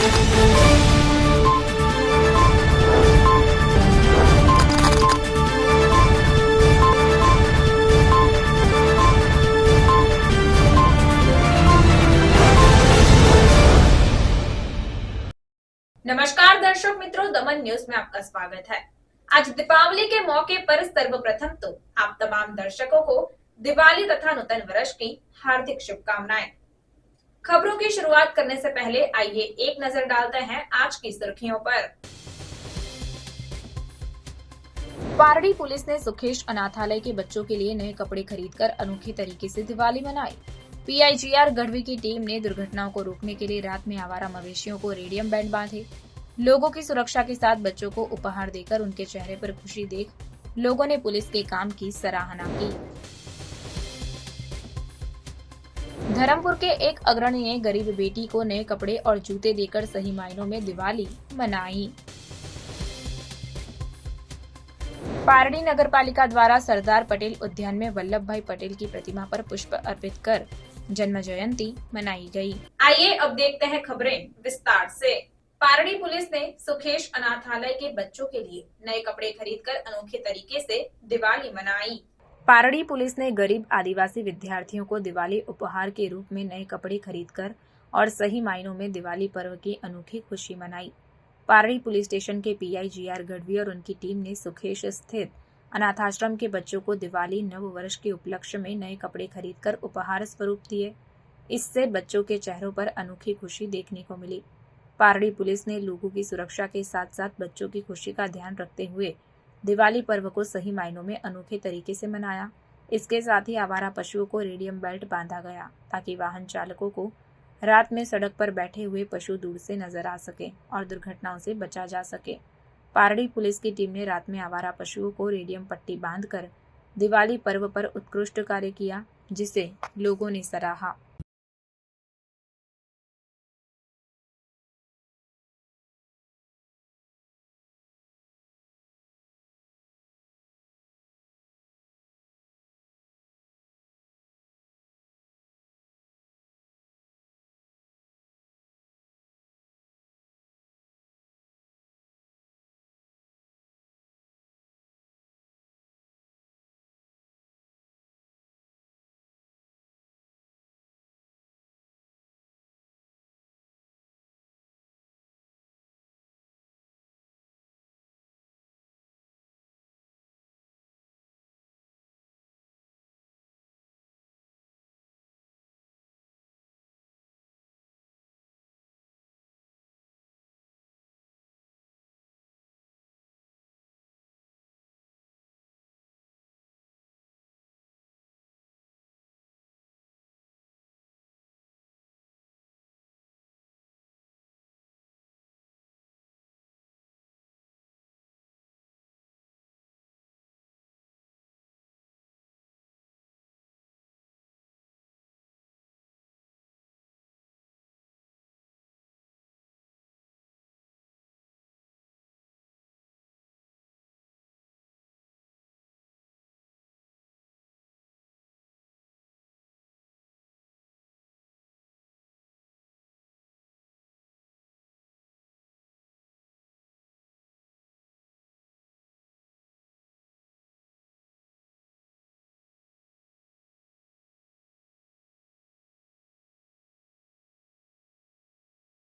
नमस्कार दर्शक मित्रों, दमन न्यूज में आपका स्वागत है। आज दीपावली के मौके पर सर्वप्रथम तो आप तमाम दर्शकों को दिवाली तथा नूतन वर्ष की हार्दिक शुभकामनाएं। खबरों की शुरुआत करने से पहले आइए एक नजर डालते हैं आज की सुर्खियों पर। पारडी पुलिस ने सुखेश अनाथालय के बच्चों के लिए नए कपड़े खरीदकर अनोखे तरीके से दिवाली मनाई। पीआईजीआर गढ़वी की टीम ने दुर्घटनाओं को रोकने के लिए रात में आवारा मवेशियों को रेडियम बैंड बांधे। लोगों की सुरक्षा के साथ बच्चों को उपहार देकर उनके चेहरे पर खुशी देख लोगों ने पुलिस के काम की सराहना की। धर्मपुर के एक अग्रणी ने गरीब बेटी को नए कपड़े और जूते देकर सही मायनों में दिवाली मनाई। पारडी नगर पालिका द्वारा सरदार पटेल उद्यान में वल्लभ भाई पटेल की प्रतिमा पर पुष्प अर्पित कर जन्म जयंती मनाई गई। आइए अब देखते हैं खबरें विस्तार से। पारडी पुलिस ने सुखेश अनाथालय के बच्चों के लिए नए कपड़े खरीदकर अनोखे तरीके से दिवाली मनाई। पारडी पुलिस ने गरीब आदिवासी विद्यार्थियों को दिवाली उपहार के रूप में नए कपड़े खरीदकर और सही मायनों में दिवाली पर्व की अनोखी खुशी मनाई। पारडी पुलिस स्टेशन के पीआईजीआर गढ़वी और उनकी टीम ने सुखेश स्थित अनाथाश्रम के बच्चों को दिवाली नव वर्ष के उपलक्ष्य में नए कपड़े खरीदकर उपहार स्वरूप दिए। इससे बच्चों के चेहरों पर अनोखी खुशी देखने को मिली। पारडी पुलिस ने लोगों की सुरक्षा के साथ साथ बच्चों की खुशी का ध्यान रखते हुए दिवाली पर्व को सही मायनों में अनोखे तरीके से मनाया। इसके साथ ही आवारा पशुओं को रेडियम बेल्ट बांधा गया ताकि वाहन चालकों को रात में सड़क पर बैठे हुए पशु दूर से नजर आ सके और दुर्घटनाओं से बचा जा सके। पारडी पुलिस की टीम ने रात में आवारा पशुओं को रेडियम पट्टी बांधकर दिवाली पर्व पर उत्कृष्ट कार्य किया, जिसे लोगों ने सराहा।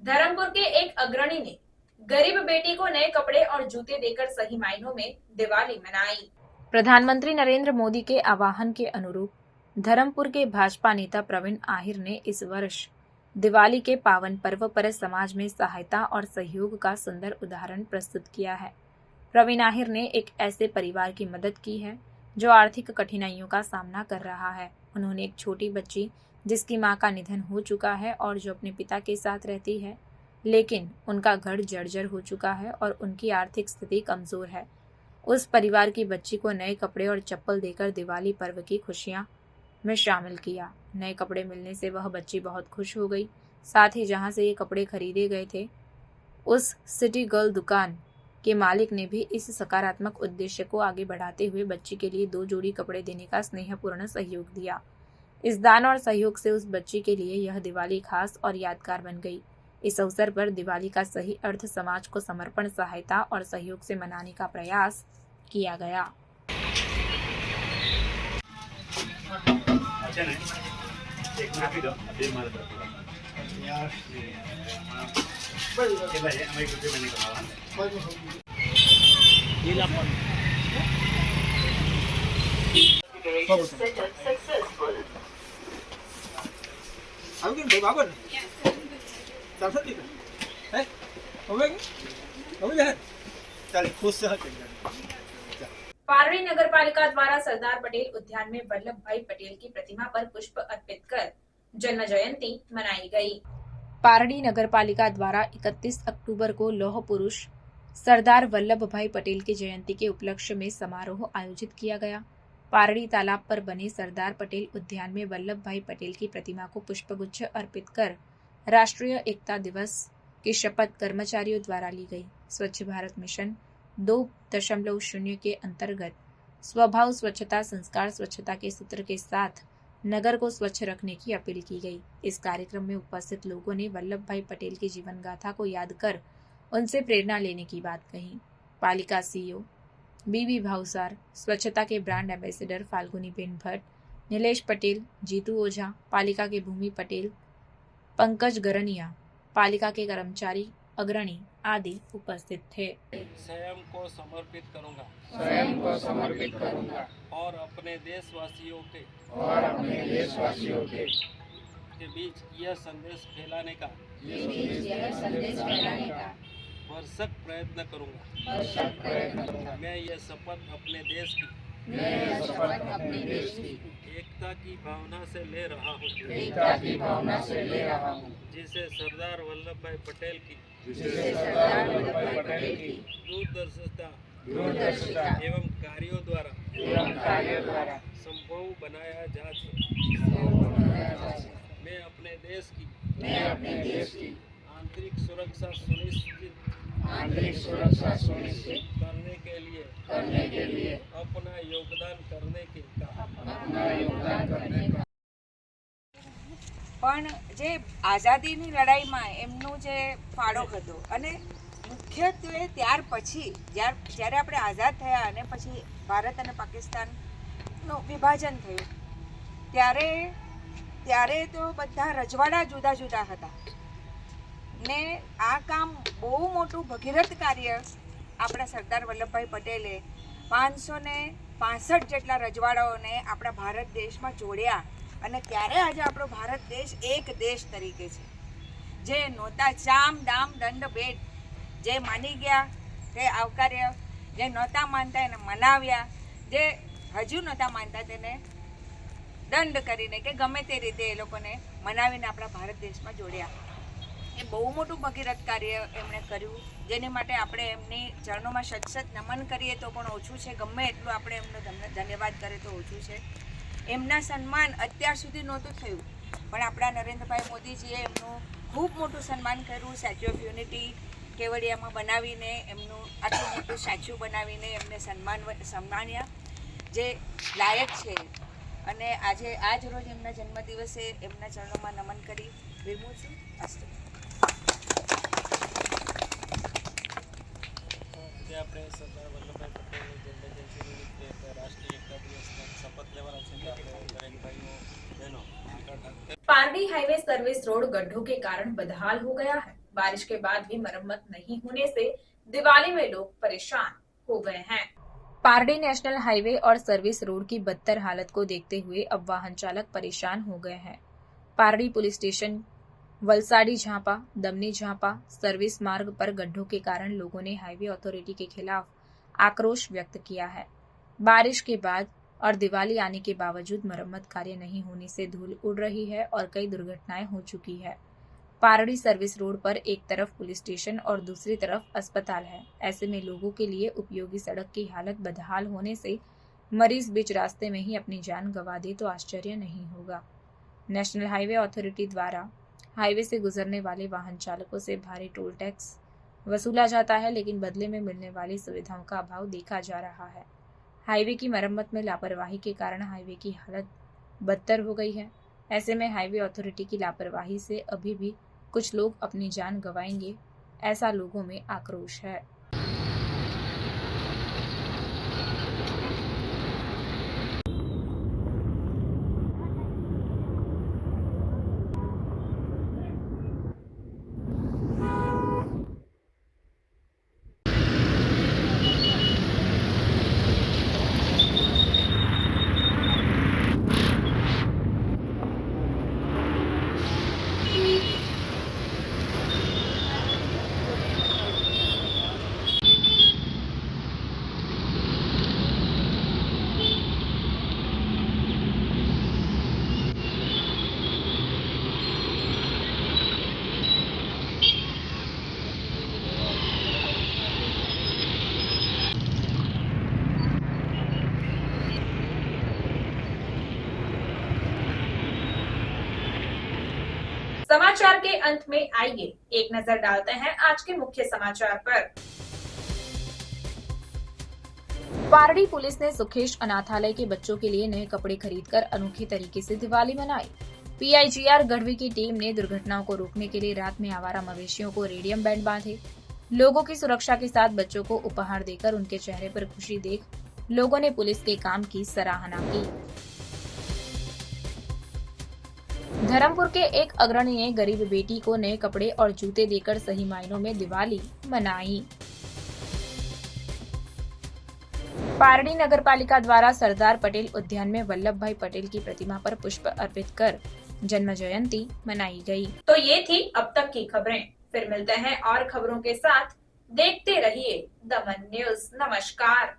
धर्मपुर के एक अग्रणी ने गरीब बेटी को नए कपड़े और जूते देकर सही मायनों में दिवाली मनाई। प्रधानमंत्री नरेंद्र मोदी के आह्वान के अनुरूप धर्मपुर के भाजपा नेता प्रवीण आहिर ने इस वर्ष दिवाली के पावन पर्व पर समाज में सहायता और सहयोग का सुंदर उदाहरण प्रस्तुत किया है। प्रवीण आहिर ने एक ऐसे परिवार की मदद की है जो आर्थिक कठिनाइयों का सामना कर रहा है। उन्होंने एक छोटी बच्ची जिसकी मां का निधन हो चुका है और जो अपने पिता के साथ रहती है, लेकिन उनका घर जर्जर हो चुका है और उनकी आर्थिक स्थिति कमजोर है, उस परिवार की बच्ची को नए कपड़े और चप्पल देकर दिवाली पर्व की खुशियां में शामिल किया। नए कपड़े मिलने से वह बच्ची बहुत खुश हो गई। साथ ही जहां से ये कपड़े खरीदे गए थे, उस सिटी गर्ल दुकान के मालिक ने भी इस सकारात्मक उद्देश्य को आगे बढ़ाते हुए बच्ची के लिए 2 जोड़ी कपड़े देने का स्नेहपूर्ण सहयोग दिया। इस दान और सहयोग से उस बच्ची के लिए यह दिवाली खास और यादगार बन गई। इस अवसर पर दिवाली का सही अर्थ समाज को समर्पण, सहायता और सहयोग से मनाने का प्रयास किया गया। पारड़ी नगर पालिका द्वारा सरदार पटेल उद्यान में वल्लभ भाई पटेल की प्रतिमा पर पुष्प अर्पित कर जन्म जयंती मनाई गई। पारड़ी नगर पालिका द्वारा 31 अक्टूबर को लौह पुरुष सरदार वल्लभ भाई पटेल की जयंती के उपलक्ष्य में समारोह आयोजित किया गया। पारड़ी तालाब पर बने सरदार पटेल उद्यान में वल्लभ भाई पटेल की प्रतिमा को पुष्पगुच्छ अर्पित कर राष्ट्रीय एकता दिवस की शपथ कर्मचारियों द्वारा ली गई। स्वच्छ भारत मिशन 2.0 के अंतर्गत स्वभाव स्वच्छता संस्कार स्वच्छता के सूत्र के साथ नगर को स्वच्छ रखने की अपील की गई। इस कार्यक्रम में उपस्थित लोगों ने वल्लभ भाई पटेल की जीवन गाथा को याद कर उनसे प्रेरणा लेने की बात कही। पालिका सीईओ बीबी भावसार, स्वच्छता के ब्रांड एम्बेसडर फाल्गुनी बेन भट्ट, नीलेश पटेल, जीतू ओझा, पालिका के भूमि पटेल, पंकज गरनिया, पालिका के कर्मचारी अग्रणी आदि उपस्थित थे। स्वयं को समर्पित करूंगा और अपने देशवासियों के बीच यह संदेश फैलाने का भरसक प्रयत्न करूंगा। मैं यह शपथ अपने देश की एकता की भावना से ले रहा हूँ, जिसे सरदार वल्लभ भाई पटेल की दूरदर्शिता एवं कार्यों द्वारा संभव बनाया जा सके। मैं अपने देश की आंतरिक सुरक्षा सुनिश्चित करने के लिए अपना योगदान करने का પણ જે આઝાદીની લડાઈમાં એમનો જે ફાળો હતો અને મુખ્યત્વે ત્યાર પછી જ્યારે આપણે આઝાદ થયા અને પછી ભારત અને પાકિસ્તાનનું વિભાજન થયું ત્યારે તો બધા રજવાડા જુદા જુદા હતા ને આ કામ બહુ મોટું ભગીરથ કાર્ય આપણા સરદાર વલ્લભભાઈ પટેલે 565 જેટલા રજવાડાઓને આપણા ભારત દેશમાં જોડ્યા અને ત્યારે આજે આપણો ભારત દેશ એક દેશ તરીકે છે। જે નહોતા ચામ દામ દંડ ભેટ, જે માની ગયા તે આવકાર્ય, જે નહોતા માનતા એને મનાવ્યા, જે હજુ નહોતા માનતા તેને દંડ કરીને કે ગમે તે રીતે એ લોકોને મનાવીને આપણા ભારત દેશમાં જોડ્યા। એ બહુ મોટું ભગીરથ કાર્ય એમણે કર્યું, જેની માટે આપણે એમની ચરણોમાં સતસત નમન કરીએ તો પણ ઓછું છે, ગમે એટલું આપણે એમનો ધન્યવાદ કરીએ તો ઓછું છે। એમના સન્માન અત્યાર સુધી નહોતું થયું, પણ આપણા નરેન્દ્રભાઈ મોદીજીએ એમનું ખૂબ મોટું સન્માન કર્યું। સ્ટેચ્યુ ઓફ યુનિટી કેવડિયામાં બનાવીને એમનું આટલું મોટું સ્ટેચ્યુ બનાવીને એમને સન્માન્યા, જે લાયક છે। અને આજે આજ રોજ એમના જન્મદિવસે એમના ચરણોમાં નમન કરી વિરમું છું। અસ્તુ। આપણે સરદાર વલ્લભભાઈ પટેલની જન્મજયંતિ નિમિત્તે રાષ્ટ્રીય એકતા દિવસના શપથ લેવાના છે કે આપણે દરેક ભાઈઓ બહેનો આગળ। पारडी हाईवे सर्विस रोड गड्ढों के कारण बदहाल हो गया है। बारिश के बाद भी मरम्मत नहीं होने से दिवाली में लोग परेशान हो गए हैं। पारडी नेशनल हाईवे और सर्विस रोड की बदतर हालत को देखते हुए अब वाहन चालक परेशान हो गए हैं। पारडी पुलिस स्टेशन, वलसाड़ी झांपा, दमनी झांपा सर्विस मार्ग पर गड्ढों के कारण लोगों ने हाईवे अथॉरिटी के खिलाफ आक्रोश व्यक्त किया है। बारिश के बाद और दिवाली आने के बावजूद मरम्मत कार्य नहीं होने से धूल उड़ रही है और कई दुर्घटनाएं हो चुकी है। पारडी सर्विस रोड पर एक तरफ पुलिस स्टेशन और दूसरी तरफ अस्पताल है। ऐसे में लोगों के लिए उपयोगी सड़क की हालत बदहाल होने से मरीज बीच रास्ते में ही अपनी जान गंवा दे तो आश्चर्य नहीं होगा। नेशनल हाईवे अथॉरिटी द्वारा हाईवे से गुजरने वाले वाहन चालकों से भारी टोल टैक्स वसूला जाता है, लेकिन बदले में मिलने वाली सुविधाओं का अभाव देखा जा रहा है। हाईवे की मरम्मत में लापरवाही के कारण हाईवे की हालत बदतर हो गई है। ऐसे में हाईवे अथॉरिटी की लापरवाही से अभी भी कुछ लोग अपनी जान गंवाएंगे, ऐसा लोगों में आक्रोश है। समाचार के अंत में आइए एक नजर डालते हैं आज के मुख्य समाचार पर। पारडी पुलिस ने सुखेश अनाथालय के बच्चों के लिए नए कपड़े खरीदकर अनोखे तरीके से दिवाली मनाई। पीआईजीआर गढ़वी की टीम ने दुर्घटनाओं को रोकने के लिए रात में आवारा मवेशियों को रेडियम बैंड बांधे। लोगों की सुरक्षा के साथ बच्चों को उपहार देकर उनके चेहरे पर खुशी देख लोगों ने पुलिस के काम की सराहना की। धर्मपुर के एक अग्रणी ने गरीब बेटी को नए कपड़े और जूते देकर सही मायनों में दिवाली मनाई। पारडी नगर पालिका द्वारा सरदार पटेल उद्यान में वल्लभ भाई पटेल की प्रतिमा पर पुष्प अर्पित कर जन्म जयंती मनाई गई। तो ये थी अब तक की खबरें। फिर मिलते हैं और खबरों के साथ। देखते रहिए दमन न्यूज। नमस्कार।